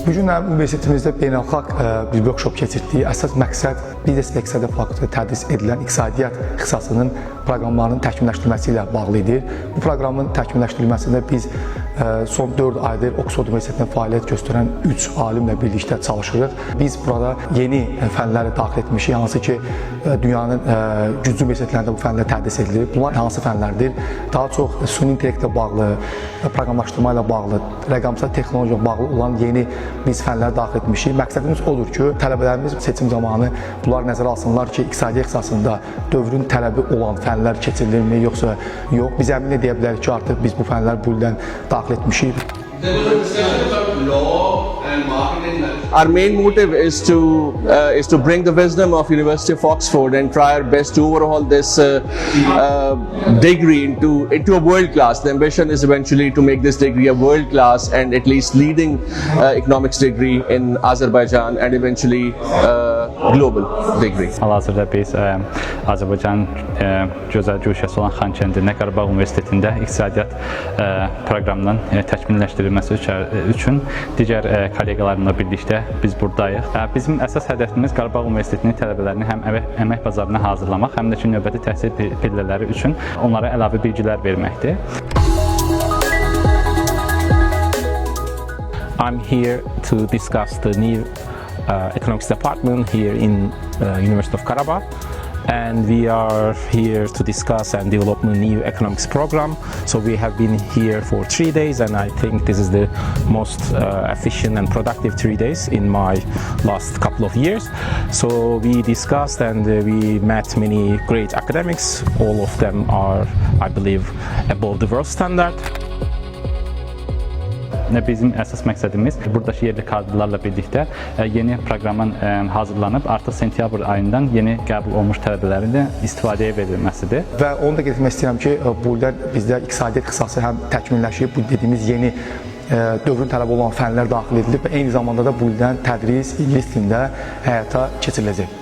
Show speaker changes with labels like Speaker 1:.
Speaker 1: Bu gün universitetimizdə beynəlxalq bir workshop keçirdik. Əsas məqsəd biznes və iqtisadiyyat fakültəsində tədris edilən iqtisadiyyat ixtisasının proqramlarının təkmilləşdirilməsi ilə bağlı idi. Bu proqramın təkmilləşdirilməsində biz son 4 aydır Oxford Universitetində fəaliyyət göstərən 3 alimlə birlikdə çalışırıq. Biz burada yeni fənləri daxil etmişik, hansı ki dünyanın güclü universitetlərində bu fənlər tədris edilir. Bunlar hansı fənlərdir? Daha çox süni intellektlə bağlı, proqramlaşdırma ilə bağlı, rəqəmsal texnologiya ilə bağlı olan yeni biz fənləri daxil etmişik. Məqsədimiz odur ki, tələbələrimiz seçim zamanı bunları nəzərə alsınlar ki, iqtisadiyyat ixtisasında dövrün tələbi olan fənlər keçirilirmi, yoxsa yox. Biz əmin edə bilərik ki, artıq biz bu fənləri bu ildən daxil etmişik.
Speaker 2: Our main motive is to bring the wisdom of University of Oxford and try our best to overhaul this degree into a world class. The ambition is eventually to make this degree a world class and at least leading economics degree in Azerbaijan and eventually global degree.
Speaker 3: Hal-hazırda biz Azərbaycan gözəl güşəsi olan Xankəndində Qarabağ Universitetində iqtisadiyyat proqramının təkmilləşdirilməsi üçün digər kolleqalarımla birlikdə biz buradayıq. Bizim əsas hədəfimiz Qarabağ Universitetinin tələbələrini həm əmək bazarına hazırlamaq, həm də ki növbəti təhsil pillələri üçün onlara əlavə bilgilər verməkdir.
Speaker 4: I'm here to discuss the new economics department here in University of Karabakh, and we are here to discuss and develop a new economics program. So we have been here for 3 days, and I think this is the most efficient and productive 3 days in my last couple of years. So we discussed and we met many great academics. All of them are, I believe, above the world standard.
Speaker 3: Bizim əsas məqsədimiz buradakı yerli kadrlarla birlikdə yeni proqramın hazırlanıb artıq sentyabr ayından yeni qəbul olmuş tələbələrin də istifadəyə verilməsidir.
Speaker 1: Və onu da qeyd etmək istəyirəm ki, bu ildən bizdə iqtisadiyyat ixtisası həm təkmilləşib, bu dediyimiz yeni dövrün tələbi olan fənlər daxil edilib və eyni zamanda da bu ildən tədris ingilis dilində həyata keçiriləcək.